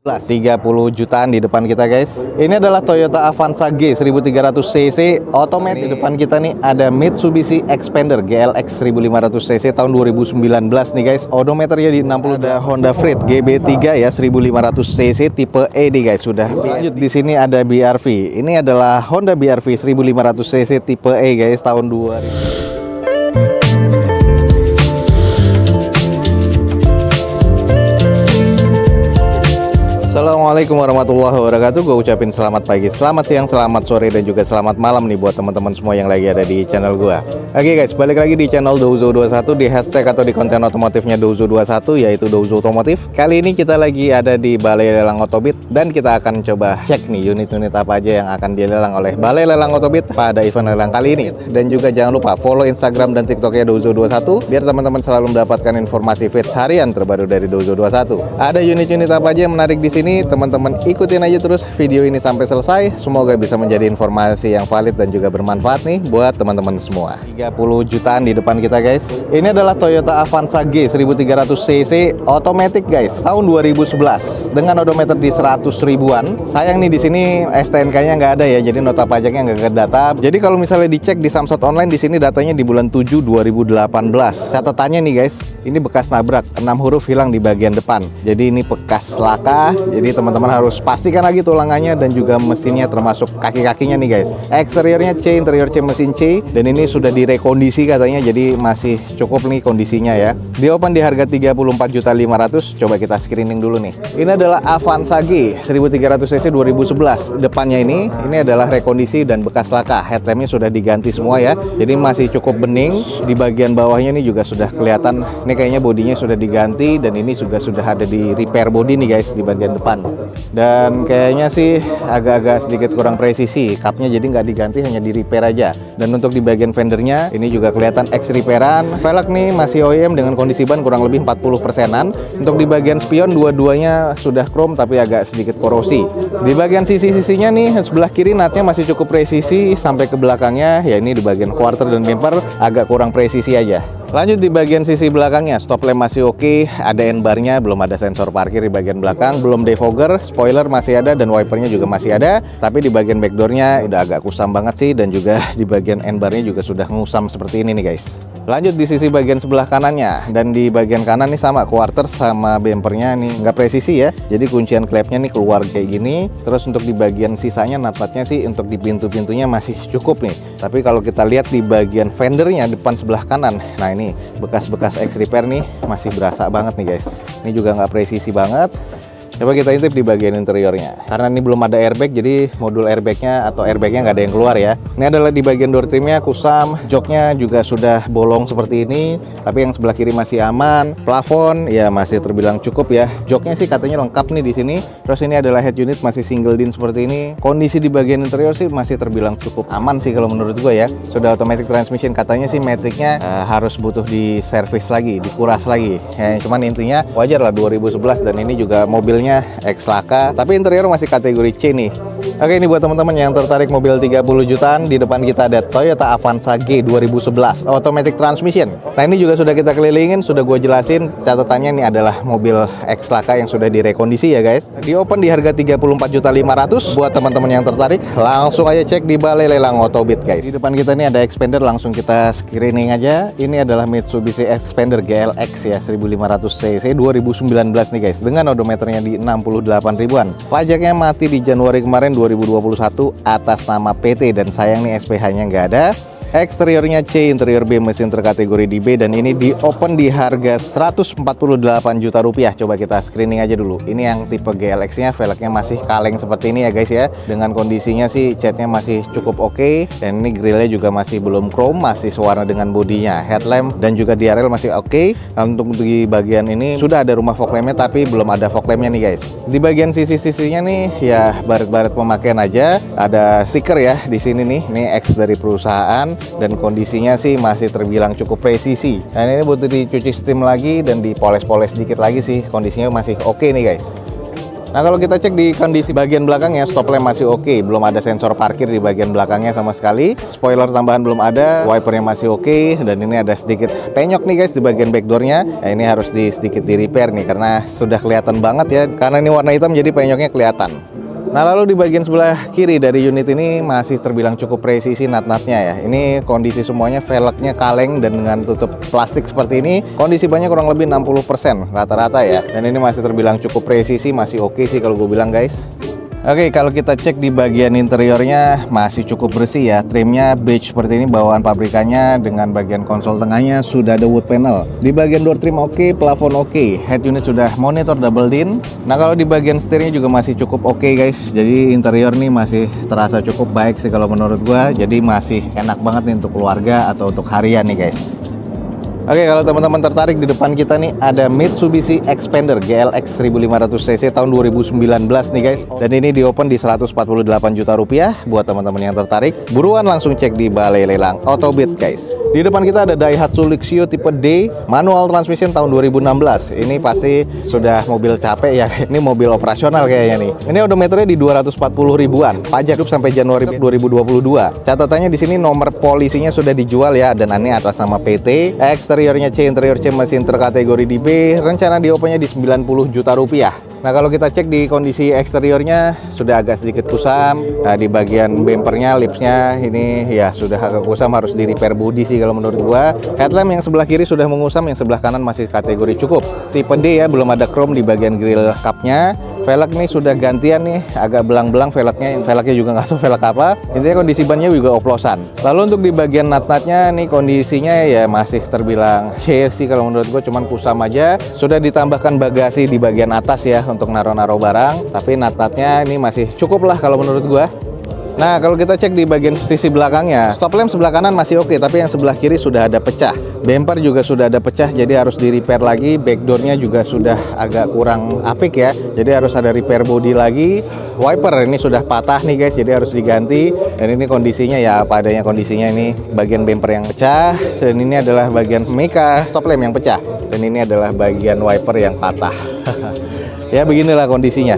30 jutaan di depan kita guys. Ini adalah Toyota Avanza G 1300 cc otomatis. Di depan kita nih ada Mitsubishi Xpander GLX 1500 cc tahun 2019 nih guys. Odometernya di 60. Ada Honda Freed GB3 ya 1500 cc tipe E nih guys. Sudah lanjut di sini ada BRV. Ini adalah Honda BRV 1500 cc tipe E guys tahun 2000. Assalamualaikum warahmatullahi wabarakatuh. Gue ucapin selamat pagi, selamat siang, selamat sore, dan juga selamat malam nih buat teman-teman semua yang lagi ada di channel gue. Oke guys, balik lagi di channel Douzo21 di hashtag atau di konten otomotifnya Douzo21 yaitu Douzo Otomotif. Kali ini kita lagi ada di Balai Lelang Otobit dan kita akan coba cek nih unit-unit apa aja yang akan dilelang oleh Balai Lelang Otobit pada event lelang kali ini. Dan juga jangan lupa follow Instagram dan TikToknya Douzo21 biar teman-teman selalu mendapatkan informasi feeds harian terbaru dari Douzo21. Ada unit-unit apa aja yang menarik di sini? Teman-teman ikutin aja terus video ini sampai selesai. Semoga bisa menjadi informasi yang valid dan juga bermanfaat nih buat teman-teman semua. 30 jutaan di depan kita guys. Ini adalah Toyota Avanza G 1300 cc otomatis guys tahun 2011 dengan odometer di 100 ribuan. Sayang nih di sini STNK-nya nggak ada ya, jadi nota pajaknya nggak ke data. Jadi kalau misalnya dicek di Samsat Online di sini datanya di bulan 7 2018. Catatannya nih guys, ini bekas nabrak, 6 huruf hilang di bagian depan. Jadi ini bekas laka. Jadi teman-teman harus pastikan lagi tulangannya dan juga mesinnya termasuk kaki-kakinya nih guys. Eksteriornya C, interior C, mesin C, dan ini sudah direkondisi katanya, jadi masih cukup nih kondisinya ya. Di open di harga 34.500.000. Coba kita screening dulu nih. Ini adalah Avanza G 1300 cc 2011. Depannya ini adalah rekondisi dan bekas laka. Headlampnya sudah diganti semua ya. Jadi masih cukup bening. Di bagian bawahnya ini juga sudah kelihatan. Ini kayaknya bodinya sudah diganti dan ini juga sudah ada di repair body nih guys di bagian depan. Dan kayaknya sih agak-agak sedikit kurang presisi. Cupnya jadi nggak diganti, hanya di repair aja. Dan untuk di bagian fendernya ini juga kelihatan ex repairan. Velg nih masih OEM dengan kondisi ban kurang lebih 40%-an. Untuk di bagian spion dua-duanya sudah chrome tapi agak sedikit korosi. Di bagian sisi-sisinya nih sebelah kiri natnya masih cukup presisi sampai ke belakangnya. Ya ini di bagian quarter dan bumper agak kurang presisi aja. Lanjut di bagian sisi belakangnya, stop lamp masih oke, ada N-bar-nya, belum ada sensor parkir di bagian belakang, belum defogger, spoiler masih ada dan wipernya juga masih ada. Tapi di bagian backdoor-nya udah agak kusam banget sih, dan juga di bagian N-bar-nya juga sudah ngusam seperti ini nih guys. Lanjut di sisi bagian sebelah kanannya, dan di bagian kanan nih sama quarter sama bumpernya nih nggak presisi ya, jadi kuncian klepnya nih keluar kayak gini. Terus untuk di bagian sisanya nut-nutnya sih untuk di pintu-pintunya masih cukup nih. Tapi kalau kita lihat di bagian fendernya depan sebelah kanan, nah ini bekas-bekas ex repair nih masih berasa banget nih guys. Ini juga nggak presisi banget. Coba kita intip di bagian interiornya. Karena ini belum ada airbag, jadi modul airbagnya atau airbagnya nggak ada yang keluar ya. Ini adalah di bagian door trimnya kusam, joknya juga sudah bolong seperti ini. Tapi yang sebelah kiri masih aman. Plafon ya masih terbilang cukup ya. Joknya sih katanya lengkap nih di sini. Terus ini adalah head unit masih single din seperti ini. Kondisi di bagian interior sih masih terbilang cukup aman sih kalau menurut gue ya. Sudah automatic transmission, katanya sih maticnya harus butuh di service lagi, dikuras lagi. Ya, cuman intinya wajar lah 2011 dan ini juga mobilnya ex laka, tapi interior masih kategori C nih. Oke, ini buat teman-teman yang tertarik mobil 30 jutaan, di depan kita ada Toyota Avanza G 2011 automatic transmission. Nah ini juga sudah kita kelilingin, sudah gue jelasin. Catatannya ini adalah mobil ex laka yang sudah direkondisi ya guys. Di open di harga 34.500.000. Buat teman-teman yang tertarik langsung aja cek di Balai Lelang Otobit guys. Di depan kita ini ada Xpander, langsung kita screening aja. Ini adalah Mitsubishi Xpander GLX ya 1500 cc 2019 nih guys, dengan odometernya di 68 ribuan. Pajaknya mati di Januari kemarin 2021 atas nama PT, dan sayang nih SPH-nya nggak ada. Eksteriornya C, interior B, mesin terkategori di B, dan ini di open di harga 148 juta rupiah. Coba kita screening aja dulu. Ini yang tipe GLX-nya, velgnya masih kaleng seperti ini ya guys ya. Dengan kondisinya sih catnya masih cukup oke, dan ini grillnya juga masih belum chrome, masih sewarna dengan bodinya. Headlamp dan juga DRL masih oke. Nah, untuk di bagian ini sudah ada rumah fog lamp-nya tapi belum ada fog lamp-nya nih guys. Di bagian sisi-sisinya nih ya baret-baret pemakaian aja. Ada stiker ya di sini nih. Ini X dari perusahaan. Dan kondisinya sih masih terbilang cukup presisi. Dan ini butuh dicuci steam lagi dan dipoles-poles dikit lagi sih. Kondisinya masih oke nih guys. Nah, kalau kita cek di kondisi bagian belakangnya, stop lamp masih oke, belum ada sensor parkir di bagian belakangnya sama sekali. Spoiler tambahan belum ada, wipernya masih oke, dan ini ada sedikit penyok nih guys di bagian backdoornya. Nah, ini harus sedikit di repair nih karena sudah kelihatan banget ya, karena ini warna hitam jadi penyoknya kelihatan. Nah, lalu di bagian sebelah kiri dari unit ini masih terbilang cukup presisi nut-nutnya ya. Ini kondisi semuanya velgnya kaleng dan dengan tutup plastik seperti ini. Kondisi bannya kurang lebih 60% rata-rata ya. Dan ini masih terbilang cukup presisi, masih oke sih kalau gue bilang guys. Oke, kalau kita cek di bagian interiornya masih cukup bersih ya. Trimnya beige seperti ini bawaan pabrikannya, dengan bagian konsol tengahnya sudah ada wood panel. Di bagian door trim oke, plafon oke. Head unit sudah monitor double din. Nah, kalau di bagian setirnya juga masih cukup oke guys. Jadi interior nih masih terasa cukup baik sih kalau menurut gua. Jadi masih enak banget nih untuk keluarga atau untuk harian nih guys. Oke, kalau teman-teman tertarik, di depan kita nih ada Mitsubishi Xpander GLX 1500cc tahun 2019 nih guys. Dan ini di open di 148 juta rupiah. Buat teman-teman yang tertarik, buruan langsung cek di Balai Lelang Autobit guys. Di depan kita ada Daihatsu Luxio tipe D, manual transmission tahun 2016. Ini pasti sudah mobil capek ya. Ini mobil operasional kayaknya nih. Ini odometernya di 240 ribuan. Pajak hidup sampai Januari 2022. Catatannya di sini nomor polisinya sudah dijual ya, dan ini atas nama PT. Eksteriornya C, interior C, mesin terkategori di B. Rencana di opennya di 90 juta rupiah. Nah, kalau kita cek di kondisi eksteriornya sudah agak sedikit kusam. Nah, di bagian bempernya, lipsnya ini ya sudah agak kusam, harus di repair body sih kalau menurut gua. Headlamp yang sebelah kiri sudah mengusam, yang sebelah kanan masih kategori cukup. Tipe D ya, belum ada chrome di bagian grill cupnya. Velg nih sudah gantian nih, agak belang-belang velgnya juga nggak tahu velg apa. Intinya kondisi bannya juga oplosan. Lalu untuk di bagian nut-nutnya nih kondisinya ya masih terbilang C sih kalau menurut gue, cuman kusam aja. Sudah ditambahkan bagasi di bagian atas ya untuk naro-naro barang, tapi nut-nutnya ini masih cukup lah kalau menurut gue. Nah, kalau kita cek di bagian sisi belakangnya, stop lamp sebelah kanan masih oke, tapi yang sebelah kiri sudah ada pecah. Bumper juga sudah ada pecah, jadi harus di repair lagi. Backdoornya juga sudah agak kurang apik ya, jadi harus ada repair body lagi. Wiper ini sudah patah nih guys, jadi harus diganti. Dan ini kondisinya ya apa adanya kondisinya, ini bagian bumper yang pecah, dan ini adalah bagian mika stop lamp yang pecah, dan ini adalah bagian wiper yang patah. Ya beginilah kondisinya.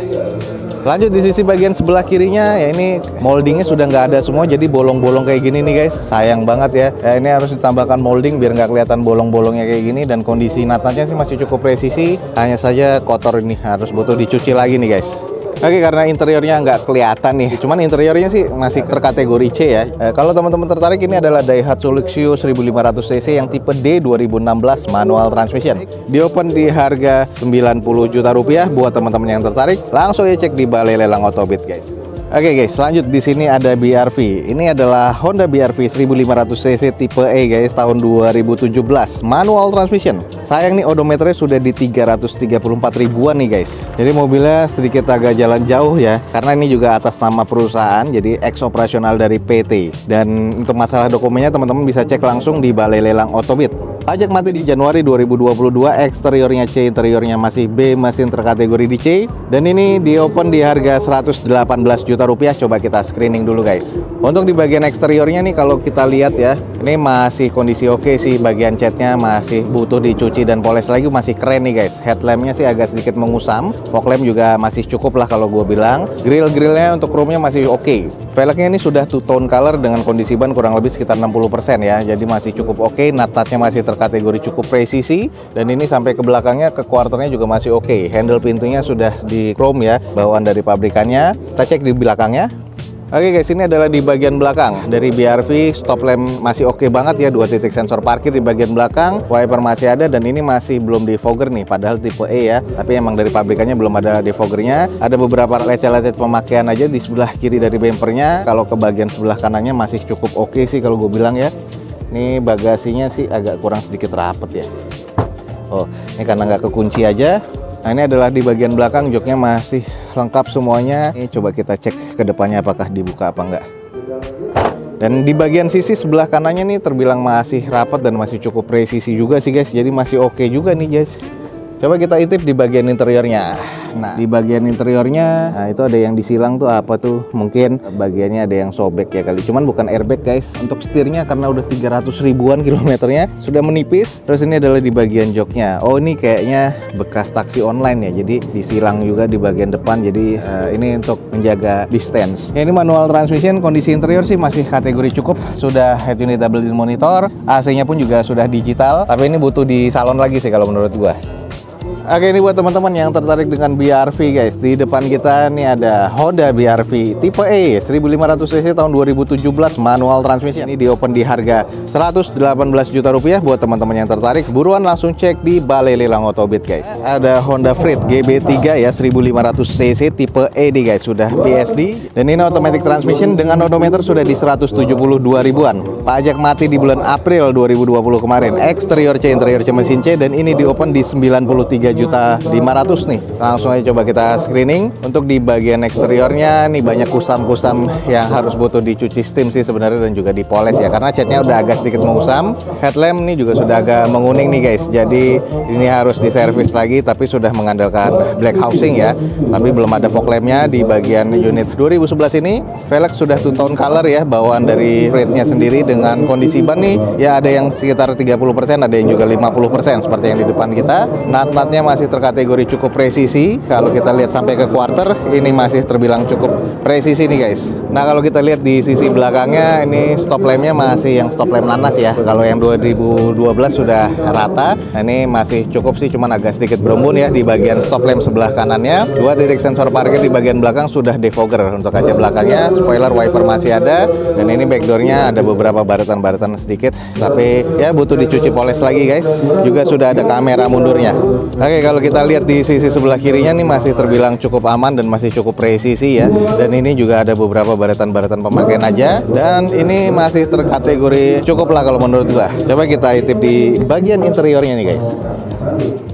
Lanjut di sisi bagian sebelah kirinya ya, ini moldingnya sudah nggak ada semua, jadi bolong-bolong kayak gini nih guys. Sayang banget ya. Ini harus ditambahkan molding biar nggak kelihatan bolong-bolongnya kayak gini. Dan kondisi nut-nutnya sih masih cukup presisi, hanya saja kotor, ini harus butuh dicuci lagi nih guys. Oke, karena interiornya nggak kelihatan nih, cuman interiornya sih masih terkategori C ya. Kalau teman-teman tertarik, ini adalah Daihatsu Luxio 1500cc yang tipe D 2016 manual transmission. Di open di harga 90 juta rupiah. Buat teman-teman yang tertarik, langsung ya cek di Balai Lelang Autobit guys. Oke guys, lanjut di sini ada BRV. Ini adalah Honda BRV 1500cc tipe E guys, tahun 2017, manual transmission. Sayang nih odometernya sudah di 334 ribuan nih guys. Jadi mobilnya sedikit agak jalan jauh ya, karena ini juga atas nama perusahaan, jadi ex operasional dari PT. Dan untuk masalah dokumennya teman-teman bisa cek langsung di Balai Lelang Autobit. Pajak mati di Januari 2022, eksteriornya C, interiornya masih B, mesin terkategori di C. Dan ini di open di harga 118 juta rupiah. Coba kita screening dulu guys. Untuk di bagian eksteriornya nih kalau kita lihat ya, ini masih kondisi oke sih. Bagian catnya masih butuh dicuci dan poles lagi, masih keren nih guys. Headlampnya sih agak sedikit mengusam, fog lamp juga masih cukup lah kalau gue bilang. Grill-grillnya untuk chrome-nya masih oke. Velgnya ini sudah two tone color dengan kondisi ban kurang lebih sekitar 60% ya, jadi masih cukup oke. Nut-nutnya masih terkategori cukup presisi, dan ini sampai ke belakangnya, ke quarternya juga masih oke. Handle pintunya sudah di chrome ya, bawaan dari pabrikannya. Kita cek di belakangnya. Oke guys, ini adalah di bagian belakang dari BRV. Stop lamp masih oke banget ya, 2 titik sensor parkir di bagian belakang, wiper masih ada, dan ini masih belum defogger nih, padahal tipe E ya, tapi emang dari pabrikannya belum ada defoggernya. Ada beberapa lecet-lecet pemakaian aja di sebelah kiri dari bumpernya. Kalau ke bagian sebelah kanannya masih cukup oke sih kalau gue bilang ya. Ini bagasinya sih agak kurang sedikit rapet ya. Oh, ini karena nggak kekunci aja. Nah, ini adalah di bagian belakang, joknya masih lengkap semuanya. Ini coba kita cek ke depannya apakah dibuka apa enggak. Dan di bagian sisi sebelah kanannya nih terbilang masih rapat dan masih cukup presisi juga sih guys. Jadi masih oke juga nih guys. Coba kita intip di bagian interiornya. Nah, di bagian interiornya, nah itu ada yang disilang tuh apa tuh? Mungkin bagiannya ada yang sobek ya kali. Cuman bukan airbag guys. Untuk setirnya karena udah 300 ribuan kilometernya sudah menipis. Terus ini adalah di bagian joknya. Oh ini kayaknya bekas taksi online ya. Jadi disilang juga di bagian depan. Jadi ini untuk menjaga distance. Ya, ini manual transmission. Kondisi interior sih masih kategori cukup. Sudah head unit double din monitor. AC-nya pun juga sudah digital. Tapi ini butuh di salon lagi sih kalau menurut gua. Oke, ini buat teman-teman yang tertarik dengan BRV guys. Di depan kita nih ada Honda BRV tipe E 1500 cc tahun 2017 manual transmission. Ini di open di harga 118 juta rupiah. Buat teman-teman yang tertarik, buruan langsung cek di Balai Lelang Otobit guys. Ada Honda Freed GB3 ya 1500 cc tipe E nih guys, sudah PSD dan ini automatic transmission dengan odometer sudah di 172 ribuan. Pajak mati di bulan April 2020 kemarin. Eksterior C, interior C, mesin C, dan ini di open di 93 juta 500 nih. Langsung aja coba kita screening. Untuk di bagian eksteriornya nih banyak kusam-kusam yang harus butuh dicuci steam sih sebenarnya dan juga dipoles ya, karena catnya udah agak sedikit mengusam. Headlamp nih juga sudah agak menguning nih guys, jadi ini harus diservis lagi, tapi sudah mengandalkan black housing ya, tapi belum ada fog lampnya. Di bagian unit 2011 ini velg sudah two tone color ya, bawaan dari Freednya sendiri. Dengan kondisi ban nih ya ada yang sekitar 30%, ada yang juga 50% seperti yang di depan kita. Nut-nutnya masih terkategori cukup presisi. Kalau kita lihat sampai ke quarter, ini masih terbilang cukup presisi nih guys. Nah kalau kita lihat di sisi belakangnya, ini stop lampnya masih yang stop lamp nanas ya. Kalau yang 2012 sudah rata. Nah ini masih cukup sih, cuman agak sedikit berembun ya di bagian stop lamp sebelah kanannya. 2 titik sensor parkir di bagian belakang sudah defogger untuk kaca belakangnya. Spoiler wiper masih ada, dan ini backdoornya ada beberapa baretan-baretan sedikit, tapi ya butuh dicuci poles lagi guys. Juga sudah ada kamera mundurnya. Oke, kalau kita lihat di sisi sebelah kirinya nih masih terbilang cukup aman dan masih cukup presisi ya. Dan ini juga ada beberapa baretan-baretan pemakaian aja. Dan ini masih terkategori cukup lah kalau menurut gua. Coba kita intip di bagian interiornya nih guys.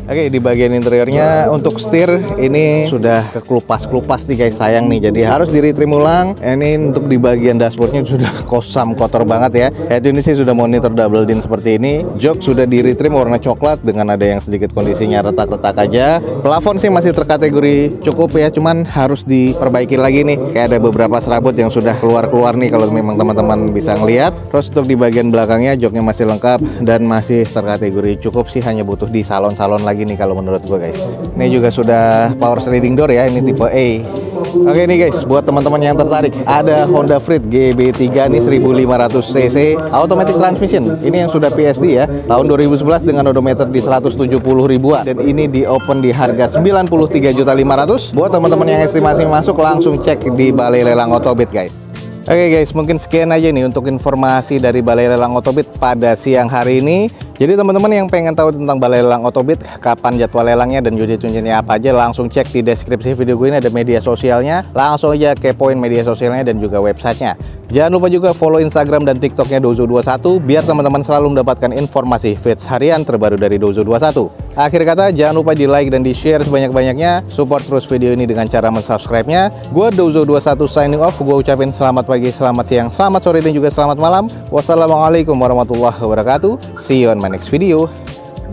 Oke, di bagian interiornya untuk setir ini sudah kekelupas-kelupas nih guys, sayang nih, jadi harus di retrim ulang. Ini untuk di bagian dashboardnya sudah kosam, kotor banget ya. Head unit sih sudah monitor double din seperti ini. Jok sudah di retrim warna coklat dengan ada yang sedikit kondisinya retak-retak aja. Plafon sih masih terkategori cukup ya, cuman harus diperbaiki lagi nih. Kayak ada beberapa serabut yang sudah keluar-keluar nih kalau memang teman-teman bisa ngelihat. Terus untuk di bagian belakangnya joknya masih lengkap dan masih terkategori cukup sih, hanya butuh di salon-salon lagi nih kalau menurut gue guys. Ini juga sudah power sliding door ya, ini tipe E. Oke nih guys, buat teman-teman yang tertarik, ada Honda Freed GB3 nih 1500 cc automatic transmission. Ini yang sudah PSD ya, tahun 2011 dengan odometer di 170 ribuan, dan ini di open di harga 93.500.000. Buat teman-teman yang estimasi masuk, langsung cek di Balai Lelang Otobit guys. Oke guys, mungkin sekian aja nih untuk informasi dari Balai Lelang Otobit pada siang hari ini. Jadi teman-teman yang pengen tahu tentang Balai Lelang Otobit, kapan jadwal lelangnya dan unit-unitnya apa aja, langsung cek di deskripsi video gue ini, ada media sosialnya. Langsung aja kepoin media sosialnya dan juga websitenya. Jangan lupa juga follow Instagram dan TikToknya Dozo21 biar teman-teman selalu mendapatkan informasi feeds harian terbaru dari Dozo21. Akhir kata, jangan lupa di like dan di share sebanyak-banyaknya. Support terus video ini dengan cara mensubscribe-nya. Gue Dozo21 signing off. Gue ucapin selamat pagi, selamat siang, selamat sore, dan juga selamat malam. Wassalamualaikum warahmatullahi wabarakatuh. See you on my next video.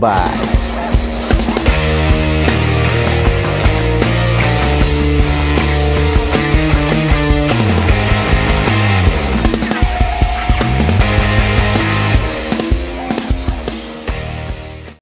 Bye.